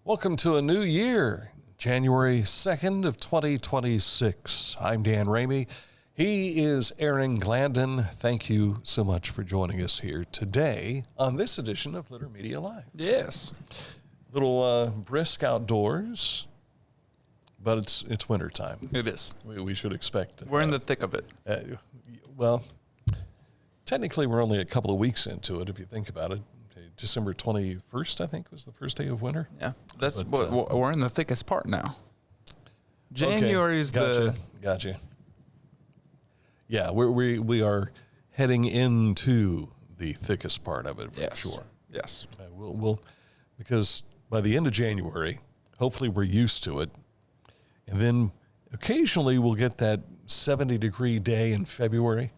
Welcome to a new year, January 2nd of 2026. I'm Dan Ramey. He is Aaron Glandon. Thank you so much for joining us here today on this edition of Litter Media Live. Yes. Little brisk outdoors, but it's wintertime. It is. We should expect. We're in the thick of it. Well, technically we're only a couple of weeks into it if you think about it. December 21st, I think, was the first day of winter. Yeah, we're in the thickest part now. January is Gotcha. Yeah, we are heading into the thickest part of it for sure. Yes. We'll because by the end of January, hopefully we're used to it, and then occasionally we'll get that 70-degree day in February.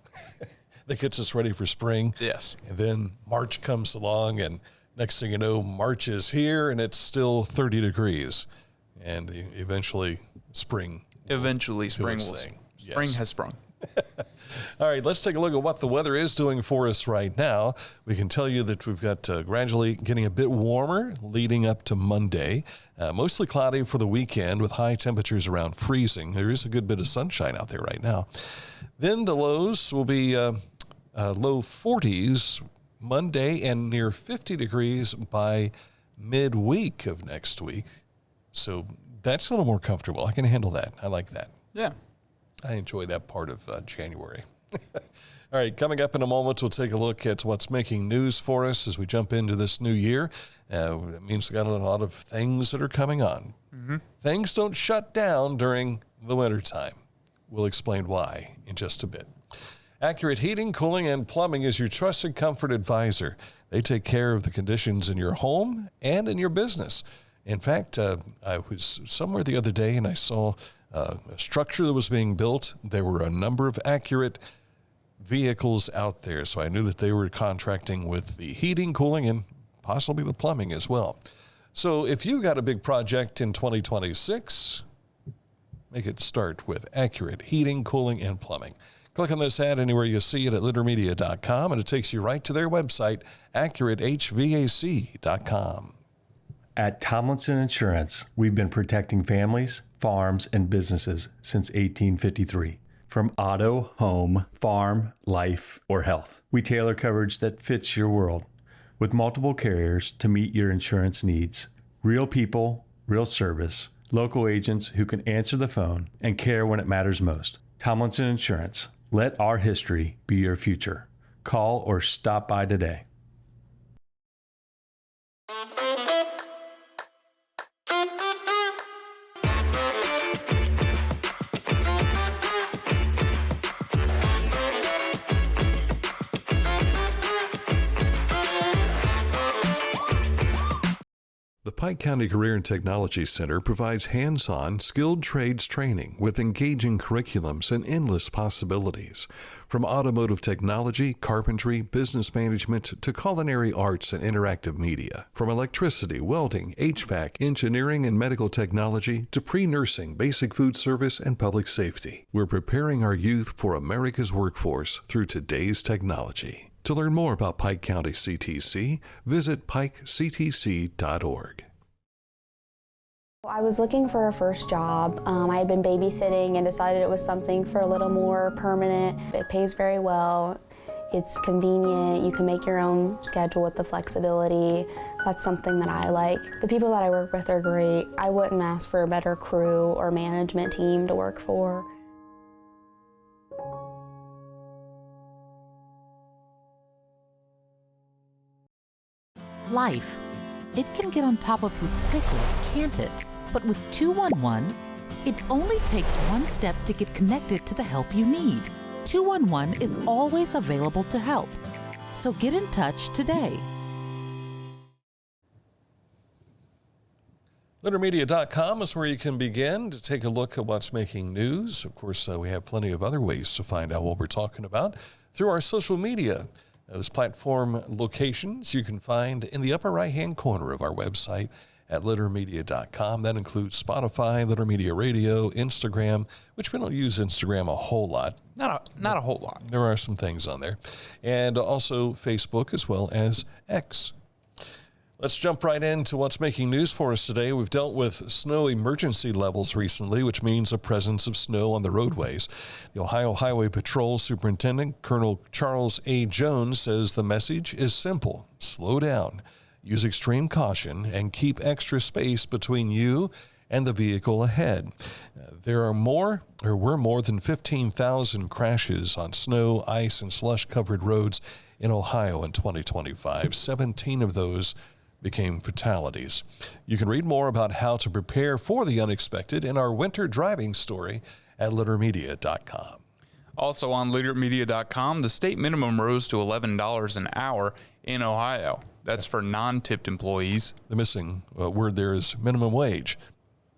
That gets us ready for spring. Yes. And then March comes along, and next thing you know, March is here, and it's still 30 degrees. And eventually spring. Spring has sprung. All right, let's take a look at what the weather is doing for us right now. We can tell you that we've got gradually getting a bit warmer leading up to Monday. Mostly cloudy for the weekend with high temperatures around freezing. There is a good bit of sunshine out there right now. Then the lows will be low 40s Monday and near 50 degrees by midweek of next week. So that's a little more comfortable. I can handle that. I like that. Yeah. I enjoy that part of January. All right, coming up in a moment, we'll take a look at what's making news for us as we jump into this new year. That means we've got a lot of things that are coming on. Mm-hmm. Things don't shut down during the wintertime. We'll explain why in just a bit. Accurate Heating, Cooling, and Plumbing is your trusted comfort advisor. They take care of the conditions in your home and in your business. In fact, I was somewhere the other day and I saw a structure that was being built. There were a number of Accurate vehicles out there, so I knew that they were contracting with the heating, cooling, and possibly the plumbing as well. So if you've got a big project in 2026, make it start with Accurate Heating, Cooling, and Plumbing. Click on this ad anywhere you see it at littermedia.com, and it takes you right to their website, accuratehvac.com. At Tomlinson Insurance, we've been protecting families, farms, and businesses since 1853. From auto, home, farm, life, or health, we tailor coverage that fits your world. With multiple carriers to meet your insurance needs. Real people, real service. Local agents who can answer the phone and care when it matters most. Tomlinson Insurance. Let our history be your future. Call or stop by today. The Pike County Career and Technology Center provides hands-on, skilled trades training with engaging curriculums and endless possibilities. From automotive technology, carpentry, business management, to culinary arts and interactive media. From electricity, welding, HVAC, engineering, and medical technology, to pre-nursing, basic food service, and public safety. We're preparing our youth for America's workforce through today's technology. To learn more about Pike County CTC, visit pikectc.org. I was looking for a first job. I had been babysitting and decided it was something for a little more permanent. It pays very well. It's convenient. You can make your own schedule with the flexibility. That's something that I like. The people that I work with are great. I wouldn't ask for a better crew or management team to work for. Life. It can get on top of you quickly, can't it? But with 211, it only takes one step to get connected to the help you need. 211 is always available to help. So get in touch today. Littermedia.com is where you can begin to take a look at what's making news. Of course, we have plenty of other ways to find out what we're talking about through our social media. Those platform locations you can find in the upper right-hand corner of our website at littermedia.com. That includes Spotify, Litter Media Radio, Instagram, which we don't use Instagram a whole lot. Not a whole lot. There are some things on there. And also Facebook as well as X. Let's jump right into what's making news for us today. We've dealt with snow emergency levels recently, which means a presence of snow on the roadways. The Ohio Highway Patrol Superintendent, Colonel Charles A. Jones, says the message is simple. Slow down, use extreme caution, and keep extra space between you and the vehicle ahead. There were more than 15,000 crashes on snow, ice, and slush-covered roads in Ohio in 2025. 17 of those became fatalities. You can read more about how to prepare for the unexpected in our winter driving story at leadermedia.com. Also on leadermedia.com, the state minimum rose to $11 an hour in Ohio. That's for non-tipped employees. The missing word there is minimum wage.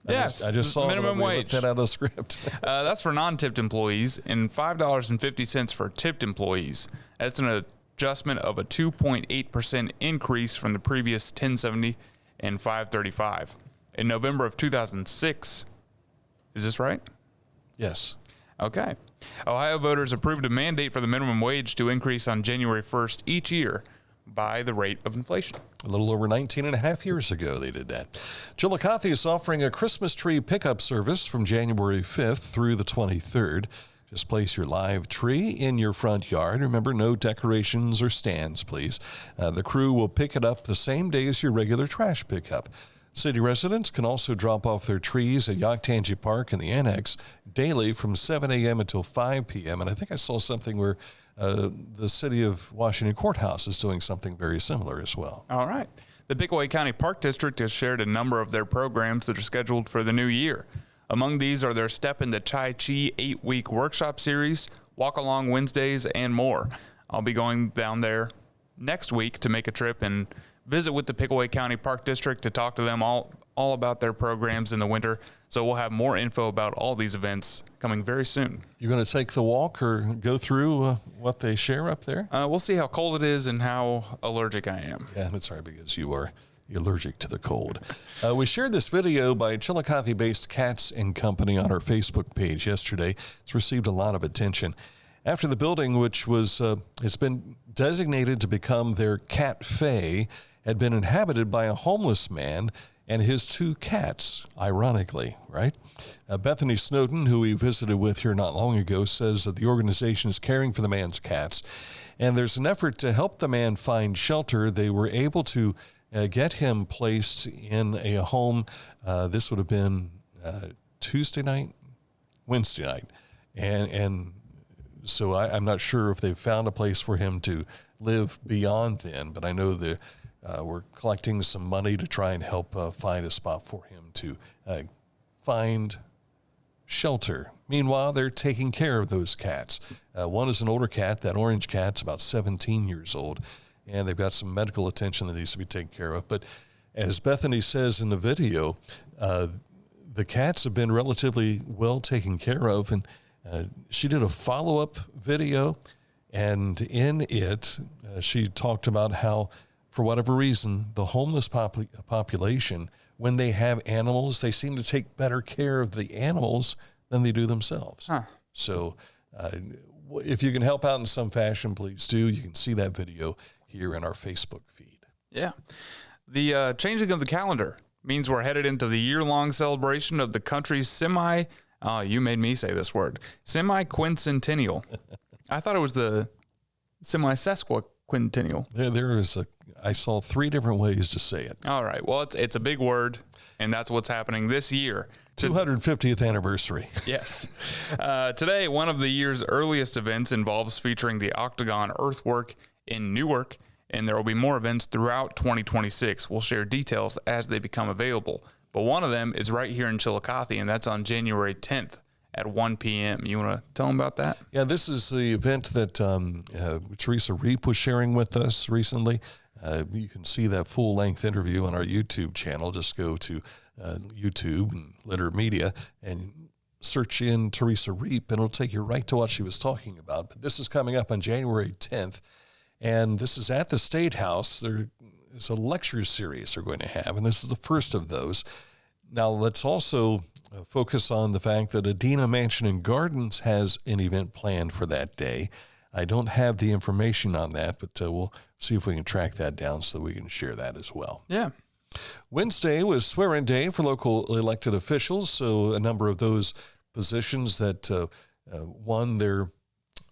Yes, I just saw minimum wage. Looked that out of the script. That's for non-tipped employees and $5.50 for tipped employees. That's an adjustment of a 2.8% increase from the previous $10.70 and $5.35. In November of 2006, is this right? Yes. Okay. Ohio voters approved a mandate for the minimum wage to increase on January 1st each year by the rate of inflation. A little over 19 and a half years ago they did that. Chillicothe is offering a Christmas tree pickup service from January 5th through the 23rd. Just place your live tree in your front yard. Remember, no decorations or stands, please. The crew will pick it up the same day as your regular trash pickup. City residents can also drop off their trees at Pickaway Park in the Annex daily from 7 a.m. until 5 p.m. And I think I saw something where the City of Washington Courthouse is doing something very similar as well. All right. The Pickaway County Park District has shared a number of their programs that are scheduled for the new year. Among these are their Step into Tai Chi 8-week workshop series, Walk Along Wednesdays, and more. I'll be going down there next week to make a trip and visit with the Pickaway County Park District to talk to them all about their programs in the winter. So we'll have more info about all these events coming very soon. You're going to take the walk or go through what they share up there? We'll see how cold it is and how allergic I am. Yeah, that's right, because you're allergic to the cold. We shared this video by Chillicothe-based Cats & Company on our Facebook page yesterday. It's received a lot of attention. After the building, which was it's been designated to become their cafe, had been inhabited by a homeless man and his two cats, ironically, right? Bethany Snowden, who we visited with here not long ago, says that the organization is caring for the man's cats, and there's an effort to help the man find shelter. They were able to get him placed in a home. This would have been Wednesday night. And so I'm not sure if they've found a place for him to live beyond then, but I know that we're collecting some money to try and help find a spot for him to find shelter. Meanwhile, they're taking care of those cats. One is an older cat. That orange cat's about 17 years old, and they've got some medical attention that needs to be taken care of. But as Bethany says in the video, the cats have been relatively well taken care of, and she did a follow-up video, and in it, she talked about how, for whatever reason, the homeless population, when they have animals, they seem to take better care of the animals than they do themselves. Huh. So if you can help out in some fashion, please do. You can see that video here in our Facebook feed. Yeah. The changing of the calendar means we're headed into the year-long celebration of the country's you made me say this word, semi-quincentennial. I thought it was the semi-sesquicentennial. I saw 3 different ways to say it. All right. Well, it's a big word, and that's what's happening this year. 250th anniversary. Yes. Today, one of the year's earliest events involves featuring the Octagon Earthwork in Newark, and there will be more events throughout 2026. We'll share details as they become available. But one of them is right here in Chillicothe, and that's on January 10th at 1 p.m. You want to tell them about that? Yeah, this is the event that Teresa Reap was sharing with us recently. You can see that full-length interview on our YouTube channel. Just go to YouTube and Litter Media and search in Teresa Reap, and it'll take you right to what she was talking about. But this is coming up on January 10th, and this is at the State House. There's a lecture series they're going to have, and this is the first of those. Now, let's also focus on the fact that Adena Mansion and Gardens has an event planned for that day. I don't have the information on that, but we'll see if we can track that down so we can share that as well. Yeah. Wednesday was swearing day for local elected officials, so a number of those positions that won their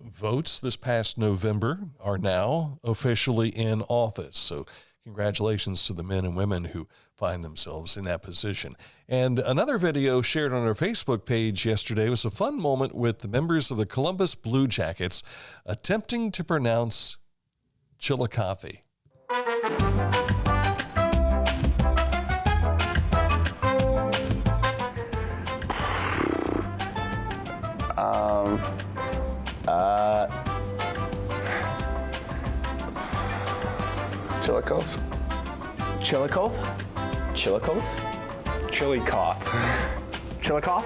votes this past November are now officially in office. So congratulations to the men and women who find themselves in that position. And another video shared on our Facebook page yesterday was a fun moment with the members of the Columbus Blue Jackets attempting to pronounce Chillicothe. Chillicothe. Chillicothe? Chillicothe? Chillicothe. Chillicothe?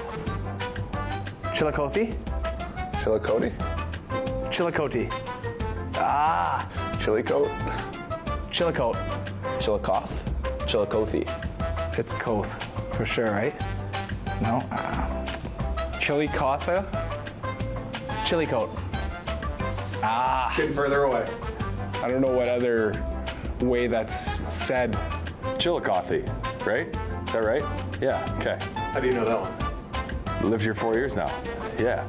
Chillicothe? Chillicothe? Chillicothe. Chillicothe? Chillicothe. Chillicothe? Chillicothe. It's Coth, for sure, right? No? Chillicothe? Chillicothe. Getting further away. I don't know what other way that's said. Chillicothe, right? Is that right? Yeah, okay. How do you know that one? Lived here 4 years now. Yeah.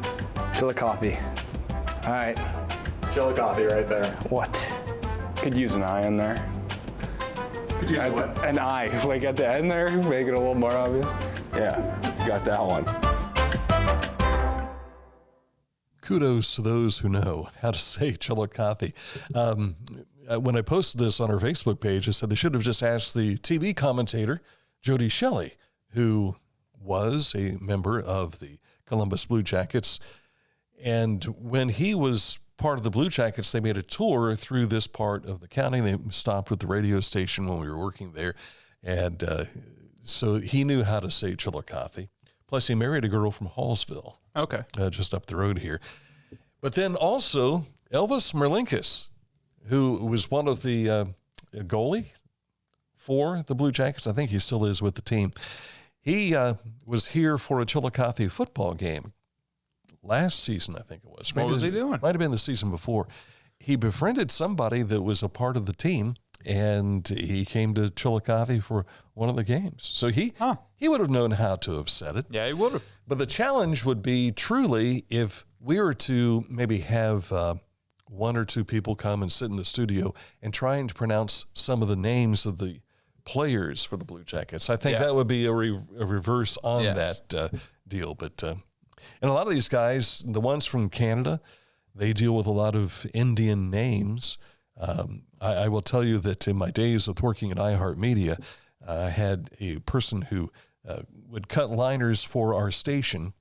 Chillicothe. All right. Chillicothe right there. What? Could use an I in there. Could use what? An I, like at the end there, make it a little more obvious. Yeah, you got that one. Kudos to those who know how to say Chillicothe. When I posted this on our Facebook page, I said they should have just asked the TV commentator, Jody Shelley, who was a member of the Columbus Blue Jackets. And when he was part of the Blue Jackets, they made a tour through this part of the county. They stopped at the radio station when we were working there. And so he knew how to say Chillicothe. Plus, he married a girl from Hallsville. Okay. Just up the road here. But then also Elvis Merlinkus, who was one of the goalie for the Blue Jackets. I think he still is with the team. He was here for a Chillicothe football game last season, I think it was. What was he doing? Might have been the season before. He befriended somebody that was a part of the team, and he came to Chillicothe for one of the games. So he would have known how to have said it. Yeah, he would have. But the challenge would be truly if we were to maybe have one or two people come and sit in the studio and trying to pronounce some of the names of the players for the Blue Jackets. I think that would be a reverse on that deal. But and a lot of these guys, the ones from Canada, they deal with a lot of Indian names. I will tell you that in my days with working at iHeartMedia, I had a person who would cut liners for our station,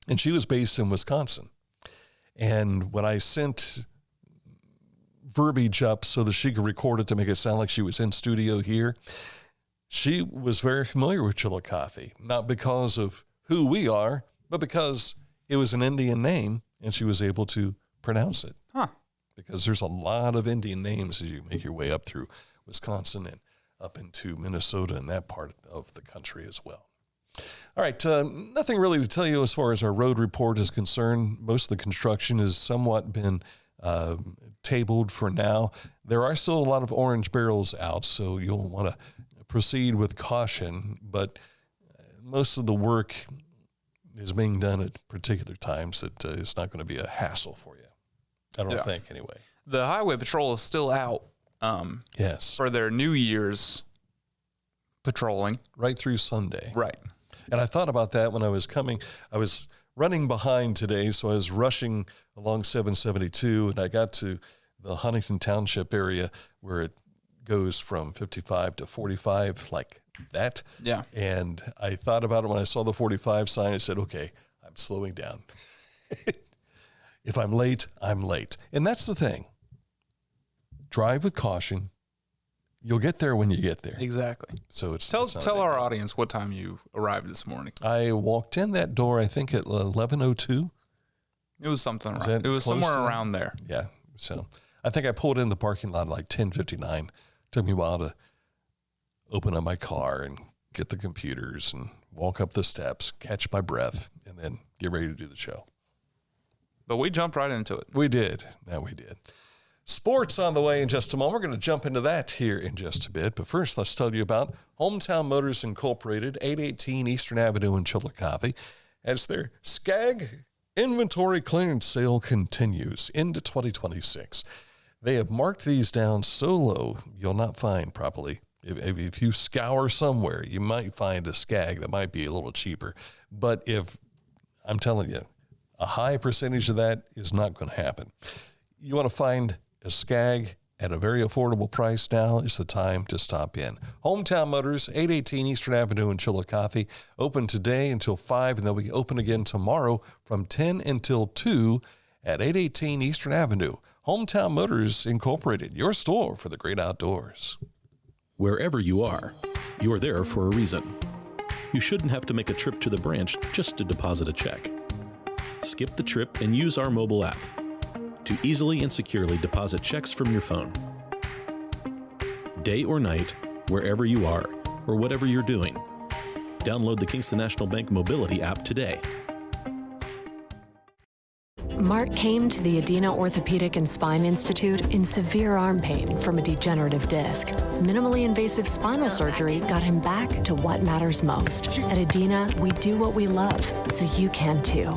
and she was based in Wisconsin. And when I sent verbiage up so that she could record it to make it sound like she was in studio here, she was very familiar with Chillicothe, not because of who we are, but because it was an Indian name, and she was able to pronounce it. Because there's a lot of Indian names as you make your way up through Wisconsin and up into Minnesota and that part of the country as well. All right, nothing really to tell you as far as our road report is concerned. Most of the construction has somewhat been tabled for now. There are still a lot of orange barrels out, so you'll want to proceed with caution, but most of the work is being done at particular times that it's not going to be a hassle for you. I don't think, anyway. The Highway Patrol is still out Yes. for their New Year's patrolling. Right through Sunday. Right. And I thought about that when I was coming. I was running behind today, so I was rushing along 772, and I got to the Huntington Township area where it goes from 55 to 45 like that. Yeah. And I thought about it when I saw the 45 sign. I said, okay, I'm slowing down. If I'm late, I'm late. And that's the thing. Drive with caution. You'll get there when you get there. Exactly. So it's Tell our audience what time you arrived this morning. I walked in that door, I think at 11:02. It was something Is around. that It was close somewhere to that? around there. Yeah. So I think I pulled in the parking lot at like 10:59. Took me a while to open up my car and get the computers and walk up the steps, catch my breath, and then get ready to do the show. But we jumped right into it. We did. Yeah, we did. Sports on the way in just a moment. We're going to jump into that here in just a bit. But first, let's tell you about Hometown Motors Incorporated, 818 Eastern Avenue in Chillicothe, as their SCAG inventory clearance sale continues into 2026. They have marked these down so low, you'll not find probably. If you scour somewhere, you might find a SCAG that might be a little cheaper. But if, I'm telling you, a high percentage of that is not going to happen. You want to find a SCAG at a very affordable price, now is the time to stop in. Hometown Motors, 818 Eastern Avenue in Chillicothe, open today until 5, and they'll be open again tomorrow from 10 until 2 at 818 Eastern Avenue. Hometown Motors Incorporated, your store for the great outdoors. Wherever you are, you're there for a reason. You shouldn't have to make a trip to the branch just to deposit a check. Skip the trip and use our mobile app to easily and securely deposit checks from your phone. Day or night, wherever you are, or whatever you're doing, download the Kingston National Bank Mobility app today. Mark came to the Adina Orthopedic and Spine Institute in severe arm pain from a degenerative disc. Minimally invasive spinal surgery got him back to what matters most. At Adina, we do what we love, so you can too.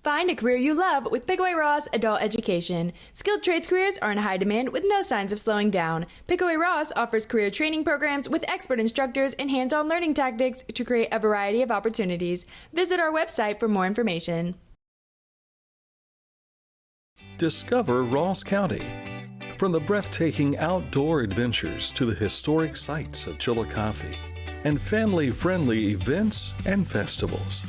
Find a career you love with Pickaway Ross Adult Education. Skilled trades careers are in high demand with no signs of slowing down. Pickaway Ross offers career training programs with expert instructors and hands-on learning tactics to create a variety of opportunities. Visit our website for more information. Discover Ross County. From the breathtaking outdoor adventures to the historic sights of Chillicothe and family-friendly events and festivals.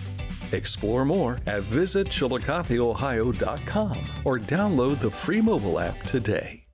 Explore more at visitchillicotheohio.com or download the free mobile app today.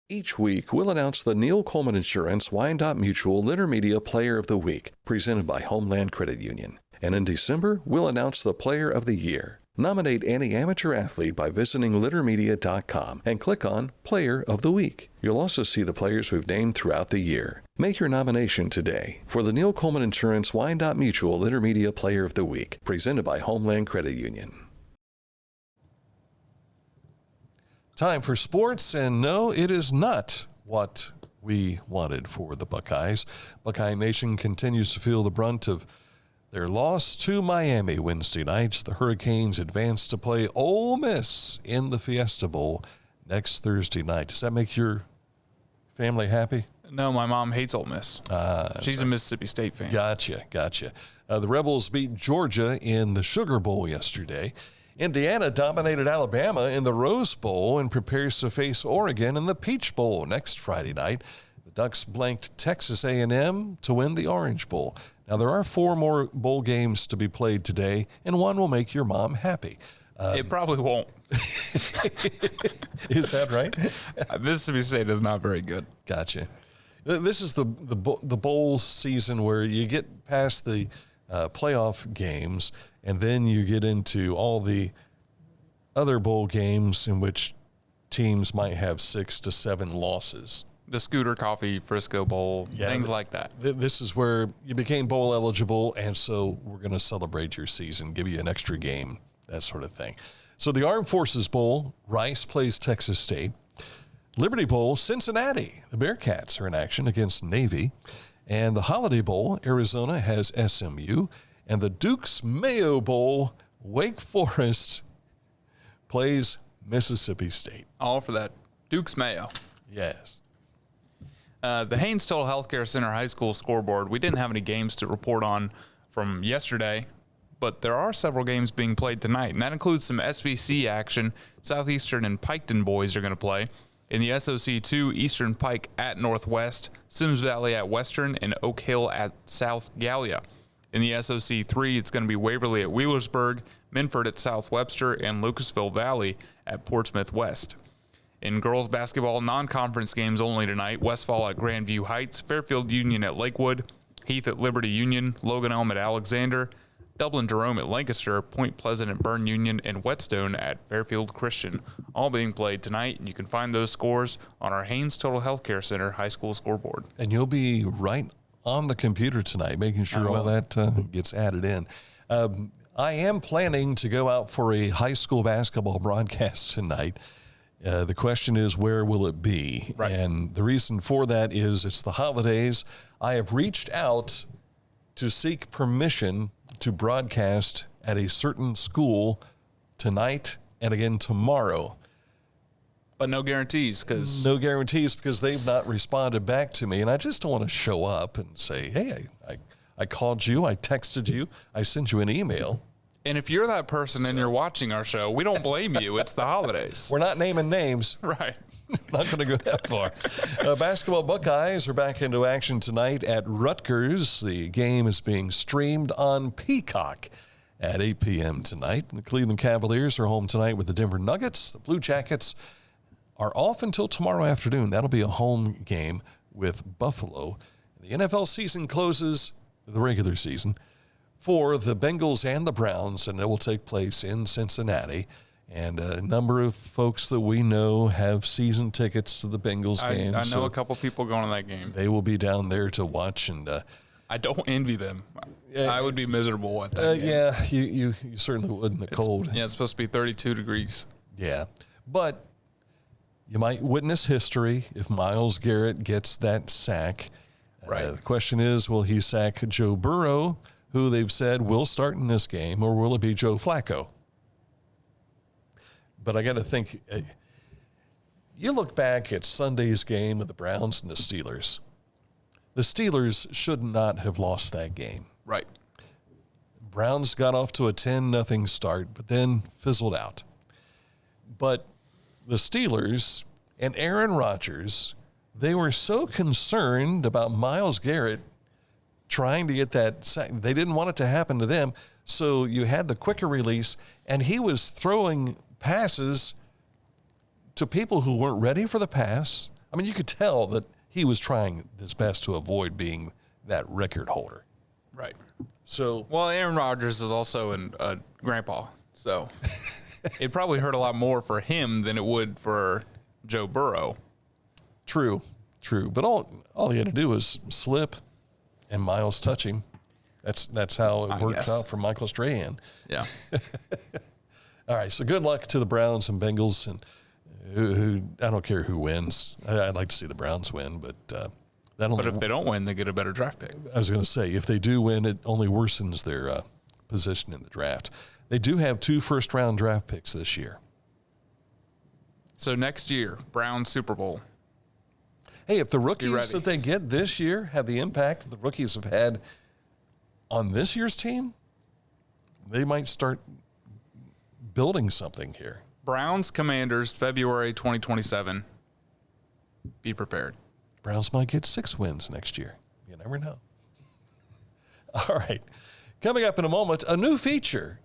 Each week, we'll announce the Neil Coleman Insurance Wyandotte Mutual Intermedia Player of the Week, presented by Homeland Credit Union. And in December, we'll announce the Player of the Year. Nominate any amateur athlete by visiting littermedia.com and click on Player of the Week. You'll also see the players we've named throughout the year. Make your nomination today for the Neil Coleman Insurance Wyandotte Mutual Intermedia Player of the Week, presented by Homeland Credit Union. Time for sports, and no, it is not what we wanted for the Buckeyes. Buckeye Nation continues to feel the brunt of their loss to Miami Wednesday night. The Hurricanes advance to play Ole Miss in the Fiesta Bowl next Thursday night. Does that make your family happy? No, my mom hates Ole Miss. She's a Mississippi State fan. Gotcha. The Rebels beat Georgia in the Sugar Bowl yesterday. Indiana dominated Alabama in the Rose Bowl and prepares to face Oregon in the Peach Bowl next Friday night. The Ducks blanked Texas A&M to win the Orange Bowl. Now, there are 4 more bowl games to be played today, and one will make your mom happy. It probably won't. Is that right? Mississippi State is not very good. Gotcha. This is the bowl season where you get past the playoff games, and then you get into all the other bowl games in which teams might have 6 to 7 losses. The Scooter Coffee Frisco Bowl, things like that. This is where you became bowl eligible, and so we're going to celebrate your season, give you an extra game, that sort of thing. So the Armed Forces Bowl, Rice plays Texas State. Liberty Bowl, Cincinnati. The Bearcats are in action against Navy. And the Holiday Bowl, Arizona has SMU. And the Duke's Mayo Bowl, Wake Forest plays Mississippi State. All for that Duke's Mayo. Yes. The Haynes Total Healthcare Center High School scoreboard, we didn't have any games to report on from yesterday, but there are several games being played tonight, and that includes some SVC action. Southeastern and Piketon boys are going to play. In the SOC2, Eastern Pike at Northwest, Sims Valley at Western, and Oak Hill at South Gallia. In the SOC3, it's going to be Waverly at Wheelersburg, Minford at South Webster, and Lucasville Valley at Portsmouth West. In girls basketball, non-conference games only tonight, Westfall at Grandview Heights, Fairfield Union at Lakewood, Heath at Liberty Union, Logan Elm at Alexander, Dublin Jerome at Lancaster, Point Pleasant at Byrne Union, and Whetstone at Fairfield Christian, all being played tonight. And you can find those scores on our Haynes Total Healthcare Center High School scoreboard. And you'll be right on the computer tonight, making sure all that gets added in. I am planning to go out for a high school basketball broadcast tonight. The question is, where will it be? Right. And the reason for that is it's the holidays. I have reached out to seek permission to broadcast at a certain school tonight and again tomorrow. But no guarantees because they've not responded back to me. And I just don't want to show up and say, hey, I called you, I texted you, I sent you an email. And if you're that person and you're watching our show, we don't blame you. It's the holidays. We're not naming names. Right. Not going to go that far. Basketball Buckeyes are back into action tonight at Rutgers. The game is being streamed on Peacock at 8 p.m. tonight. The Cleveland Cavaliers are home tonight with the Denver Nuggets. The Blue Jackets are off until tomorrow afternoon. That'll be a home game with Buffalo. The NFL season closes, the regular season, for the Bengals and the Browns, and it will take place in Cincinnati. And a number of folks that we know have season tickets to the Bengals game. I know a couple people going to that game. They will be down there to watch. And I don't envy them. I would be miserable at that game. Yeah, you certainly would in the cold. Yeah, it's supposed to be 32 degrees. Yeah, but you might witness history if Myles Garrett gets that sack. Right. The question is, will he sack Joe Burrow, who they've said will start in this game, or will it be Joe Flacco? But I got to think, you look back at Sunday's game of the Browns and the Steelers. The Steelers should not have lost that game. Right. Browns got off to a 10-0 start, but then fizzled out. But the Steelers and Aaron Rodgers, they were so concerned about Myles Garrett trying to get that sack. They didn't want it to happen to them, so you had the quicker release, and he was throwing passes to people who weren't ready for the pass. I mean, you could tell that he was trying his best to avoid being that record holder. Right. So, well, Aaron Rodgers is also a grandpa, so it probably hurt a lot more for him than it would for Joe Burrow. True. But all he had to do was slip, and Myles touch him. That's how it worked out for Michael Strahan. Yeah. All right, so good luck to the Browns and Bengals, and who I don't care who wins. I'd like to see the Browns win, but But if they don't win, they get a better draft pick. I was going to say, if they do win, it only worsens their position in the draft. They do have 2 first-round draft picks this year. So next year, Browns Super Bowl. Hey, if the rookies that they get this year have the impact that the rookies have had on this year's team, they might start building something here. Browns Commanders, February 2027. Be prepared. Browns might get 6 wins next year. You never know. All right. Coming up in a moment, a new feature.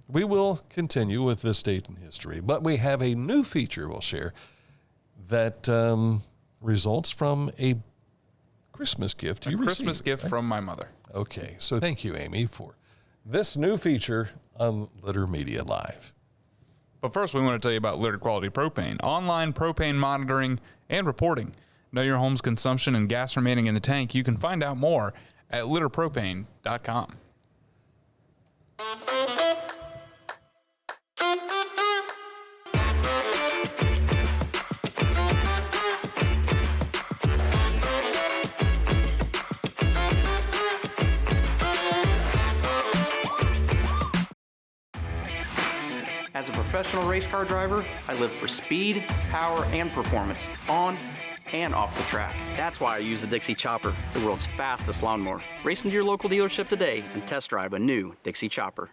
We will continue with this date in history, but we have a new feature we'll share that results from a Christmas gift you received. A Christmas gift from my mother. Okay. So thank you, Amy, for this new feature on Litter Media Live. But first, we want to tell you about Litter Quality Propane. Online propane monitoring and reporting. Know your home's consumption and gas remaining in the tank. You can find out more at litterpropane.com. As a professional race car driver, I live for speed, power, and performance on and off the track. That's why I use the Dixie Chopper, the world's fastest lawnmower. Race into your local dealership today and test drive a new Dixie Chopper.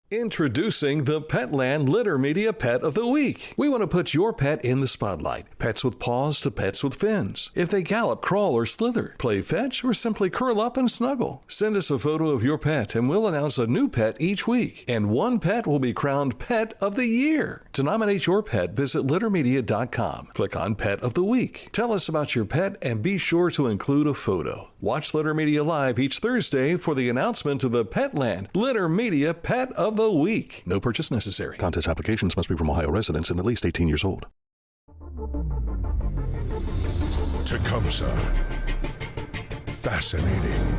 Introducing the Petland Litter Media Pet of the Week. We want to put your pet in the spotlight. Pets with paws to pets with fins. If they gallop, crawl, or slither, play fetch, or simply curl up and snuggle. Send us a photo of your pet and we'll announce a new pet each week. And one pet will be crowned Pet of the Year. To nominate your pet, visit littermedia.com. Click on Pet of the Week. Tell us about your pet and be sure to include a photo. Watch Litter Media Live each Thursday for the announcement of the Petland Litter Media Pet of the Week. No purchase necessary. Contest applications must be from Ohio residents and at least 18 years old. Tecumseh. Fascinating.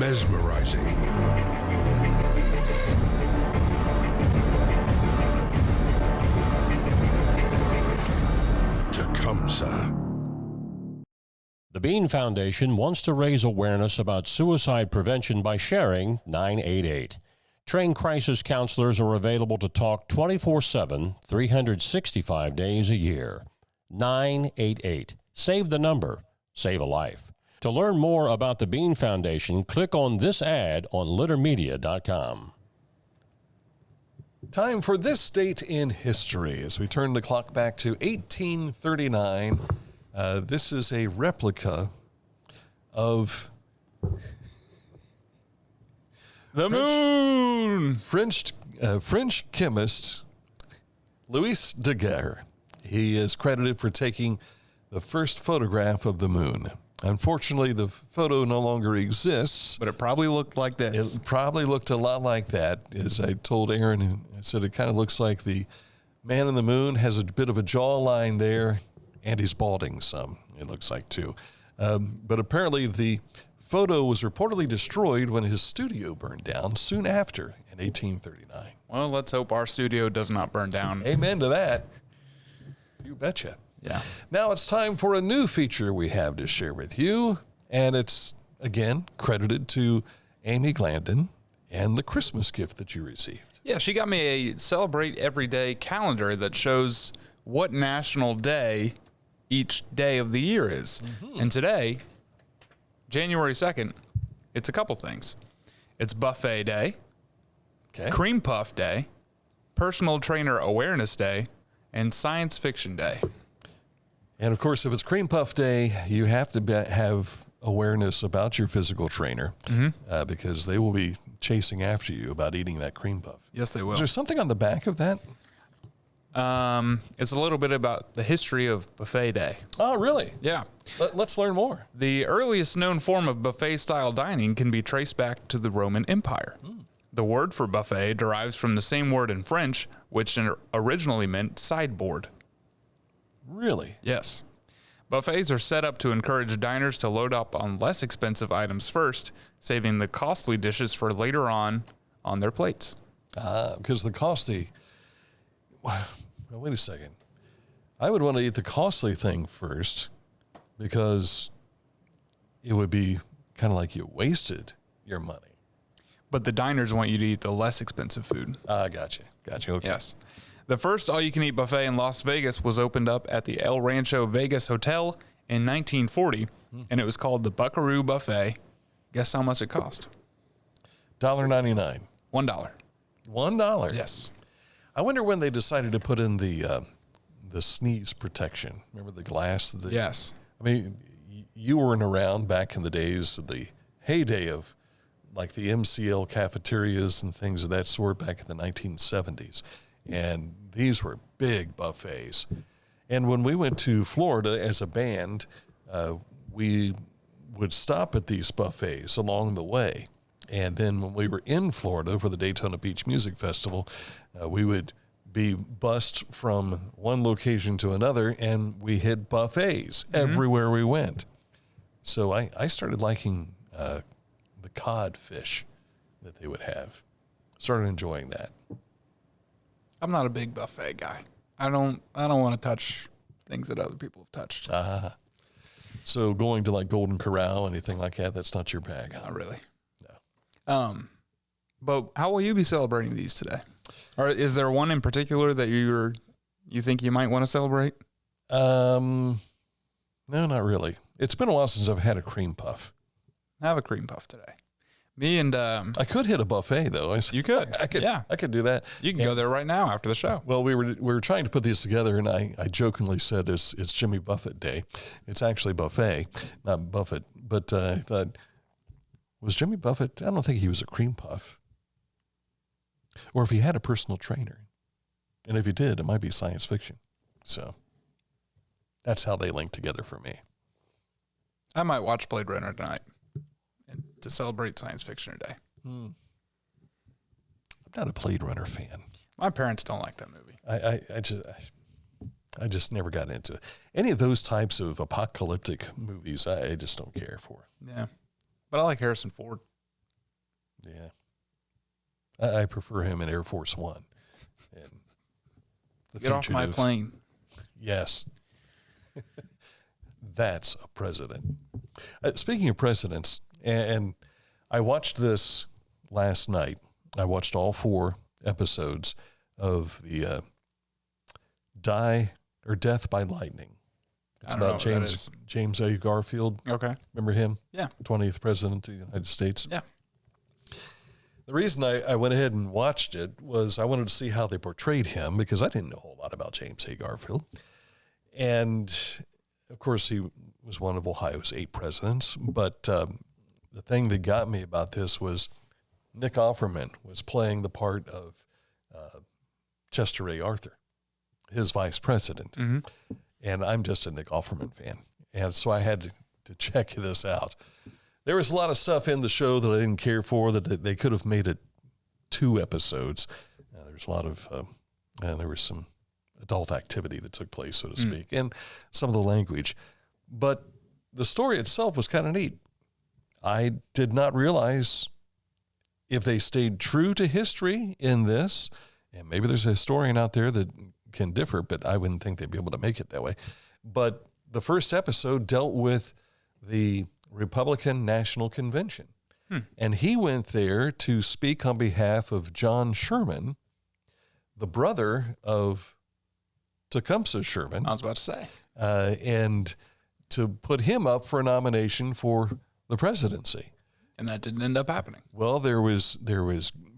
mesmerizing. Tecumseh. The Bean Foundation wants to raise awareness about suicide prevention by sharing 988. Trained crisis counselors are available to talk 24/7, 365 days a year. 988. Save the number. Save a life. To learn more about the Bean Foundation, click on this ad on littermedia.com. Time for this date in history as we turn the clock back to 1839. This is a replica of the moon. French chemist Louis Daguerre. He is credited for taking the first photograph of the moon. Unfortunately, the photo no longer exists. But it probably looked like this. It probably looked a lot like that. As I told Aaron, I said it kind of looks like the man in the moon has a bit of a jawline there, and he's balding some, it looks like, too. But apparently the photo was reportedly destroyed when his studio burned down soon after in 1839. Well, let's hope our studio does not burn down. Amen to that. You betcha. Yeah. Now it's time for a new feature we have to share with you, and it's, again, credited to Amy Glandon and the Christmas gift that you received. Yeah, she got me a Celebrate Everyday calendar that shows what national day each day of the year is. Mm-hmm. And today, January 2nd, it's a couple things. It's Buffet Day, Cream Puff Day, Personal Trainer Awareness Day, and Science Fiction Day. And, of course, if it's Cream Puff Day, you have to have awareness about your physical trainer because they will be chasing after you about eating that cream puff. Yes, they will. Is there something on the back of that? It's a little bit about the history of Buffet Day. Oh, really? Yeah. Let's learn more. The earliest known form of buffet-style dining can be traced back to the Roman Empire. The word for buffet derives from the same word in French, which originally meant sideboard. Really? Yes. Buffets are set up to encourage diners to load up on less expensive items first, saving the costly dishes for later on their plates. Because the costly... Well, wait a second. I would want to eat the costly thing first because it would be kind of like you wasted your money. But the diners want you to eat the less expensive food. Gotcha. Okay. Yes. The first all-you-can-eat buffet in Las Vegas was opened up at the El Rancho Vegas Hotel in 1940, and it was called the Buckaroo Buffet. Guess how much it cost? $1.99. $1. $1? Yes. I wonder when they decided to put in the sneeze protection. Remember the glass? Yes. I mean, you weren't around back in the days of the heyday of like the MCL cafeterias and things of that sort back in the 1970s. And these were big buffets. And when we went to Florida as a band, we would stop at these buffets along the way. And then when we were in Florida for the Daytona Beach Music Festival, we would be bussed from one location to another, and we hit buffets everywhere we went. So I started liking the codfish that they would have. Started enjoying that. I'm not a big buffet guy. I don't want to touch things that other people have touched. So going to like Golden Corral, anything like that, that's not your bag. Not really. No. But how will you be celebrating these today? Or is there one in particular that you think you might want to celebrate? No, not really. It's been a while since I've had a cream puff. Have a cream puff today. Me and I could hit a buffet though. You could. I could. Yeah, I could do that. You can go there right now after the show. Well, we were trying to put these together, and I jokingly said it's Jimmy Buffett Day. It's actually buffet, not Buffett. But I thought, was Jimmy Buffett? I don't think he was a cream puff, or if he had a personal trainer, and if he did, it might be science fiction. So that's how they link together for me. I might watch Blade Runner tonight to celebrate Science Fiction Day. I'm not a Blade Runner fan. My parents don't like that movie. I just never got into it. Any of those types of apocalyptic movies. I just don't care for. Yeah, but I like Harrison Ford. Yeah. I prefer him in Air Force One. And Get off my plane. Yes. That's a president. Speaking of presidents, and I watched this last night. I watched all 4 episodes of the Death by Lightning. It's about James A. Garfield. Okay. Remember him? Yeah. 20th president of the United States. Yeah. The reason I went ahead and watched it was I wanted to see how they portrayed him because I didn't know a whole lot about James A. Garfield. And, of course, he was one of Ohio's 8 presidents. But the thing that got me about this was Nick Offerman was playing the part of Chester A. Arthur, his vice president. Mm-hmm. And I'm just a Nick Offerman fan. And so I had to check this out. There was a lot of stuff in the show that I didn't care for, that they could have made it 2 episodes. There's a lot of, and there was some adult activity that took place, so to speak, and some of the language. But the story itself was kind of neat. I did not realize if they stayed true to history in this, and maybe there's a historian out there that can differ, but I wouldn't think they'd be able to make it that way. But the first episode dealt with the Republican National Convention. And he went there to speak on behalf of John Sherman, the brother of Tecumseh Sherman. I was about to say. And to put him up for a nomination for the presidency. And that didn't end up happening. Well, there was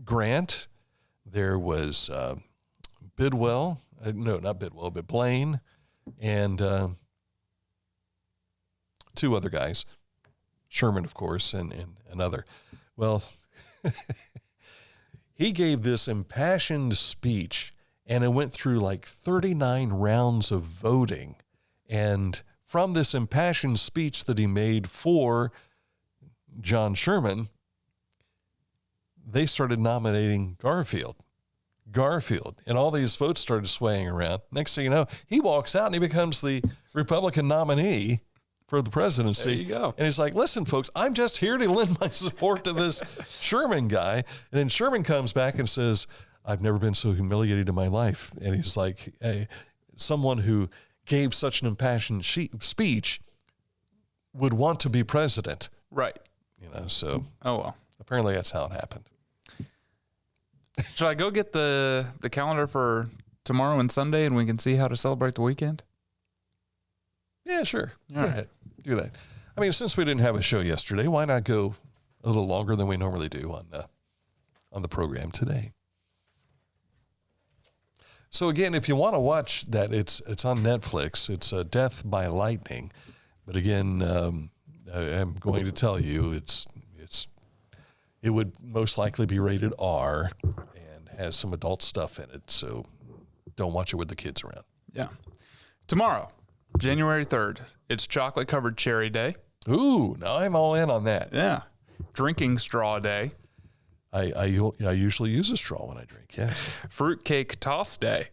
Grant, there was Bidwell, no, not Bidwell, but Blaine, and 2 other guys. Sherman, of course, and another. Well, he gave this impassioned speech, and it went through like 39 rounds of voting. And from this impassioned speech that he made for John Sherman, they started nominating Garfield. And all these votes started swaying around. Next thing you know, he walks out and he becomes the Republican nominee for the presidency. There you go. And he's like, listen, folks, I'm just here to lend my support to this Sherman guy. And then Sherman comes back and says, I've never been so humiliated in my life. And he's like, hey, someone who gave such an impassioned speech would want to be president. Right. So oh well. Apparently that's how it happened. Should I go get the calendar for tomorrow and Sunday and we can see how to celebrate the weekend? Yeah, sure. All right. Do that. I mean, since we didn't have a show yesterday, why not go a little longer than we normally do on the program today? So again, if you want to watch that, it's on Netflix. It's Death by Lightning. But again, I'm going to tell you it would most likely be rated R and has some adult stuff in it. So don't watch it with the kids around. Yeah. Tomorrow, January 3rd, it's Chocolate Covered Cherry Day. Ooh, now I'm all in on that. Yeah. Drinking Straw Day. I usually use a straw when I drink, yes. Fruitcake Toss Day.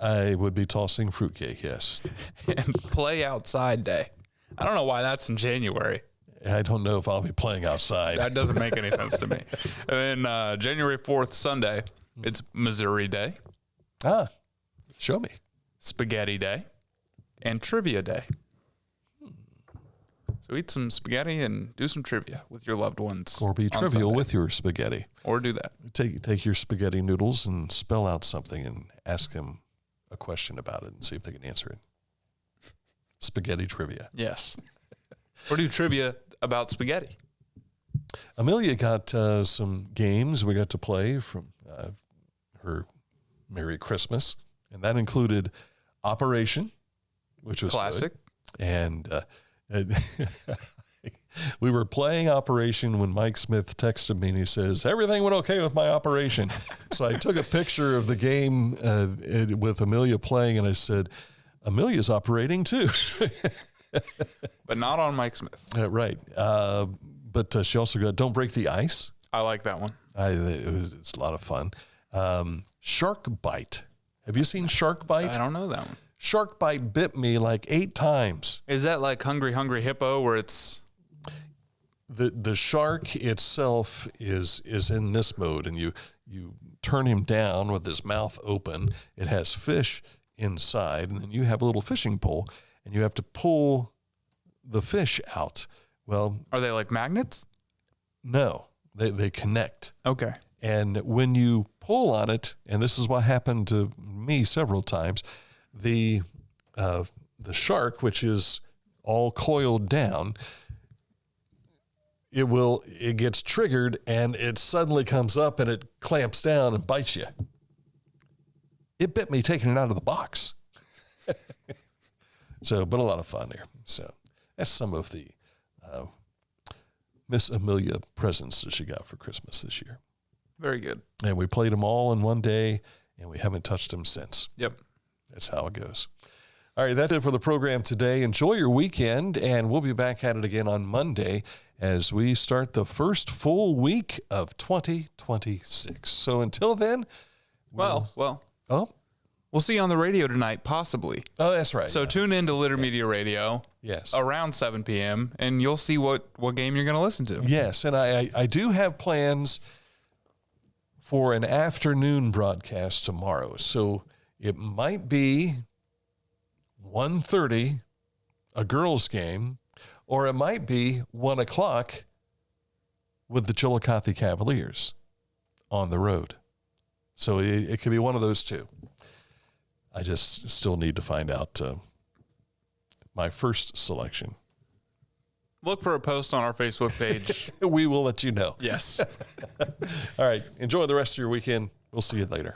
I would be tossing fruitcake, yes. And Play Outside Day. I don't know why that's in January. I don't know if I'll be playing outside. That doesn't make any sense to me. And then January 4th, Sunday, it's Missouri Day. Ah, show me. Spaghetti Day. And Trivia Day. So eat some spaghetti and do some trivia with your loved ones. Or be trivial with your spaghetti. Or do that. Take your spaghetti noodles and spell out something and ask them a question about it and see if they can answer it. Spaghetti trivia. Yes. Or do trivia about spaghetti. Amelia got some games we got to play from her Merry Christmas, and that included Operation, which was classic. Good. And we were playing Operation when Mike Smith texted me and he says, everything went okay with my operation. So I took a picture of the game with Amelia playing and I said, Amelia's operating too. But not on Mike Smith. Right. But she also got Don't Break the Ice. I like that one. It's a lot of fun. Shark Bite. Have you seen Shark Bite? I don't know that one. Shark Bite bit me like 8 times. Is that like Hungry Hungry Hippo where it's... The shark itself is in this mode, and you turn him down with his mouth open. It has fish inside, and then you have a little fishing pole, and you have to pull the fish out. Well, are they like magnets? No, they connect. Okay. And when you pull on it, and this is what happened to me several times, the shark, which is all coiled down, it gets triggered, and it suddenly comes up and it clamps down and bites you. It bit me taking it out of the box. But a lot of fun there. So that's some of the Miss Amelia presents that she got for Christmas this year. Very good. And we played them all in one day, and we haven't touched them since. Yep. That's how it goes. All right, that's it for the program today. Enjoy your weekend, and we'll be back at it again on Monday as we start the first full week of 2026. So until then, we'll see you on the radio tonight, possibly. Oh, that's right. So tune in to Litter Media Radio. Yes. Around 7 p.m., and you'll see what game you're going to listen to. Yes, and I do have plans for an afternoon broadcast tomorrow. So it might be 1:30, a girls' game, or it might be 1 o'clock with the Chillicothe Cavaliers on the road. So it could be one of those two. I just still need to find out my first selection. Look for a post on our Facebook page. We will let you know. Yes. All right. Enjoy the rest of your weekend. We'll see you later.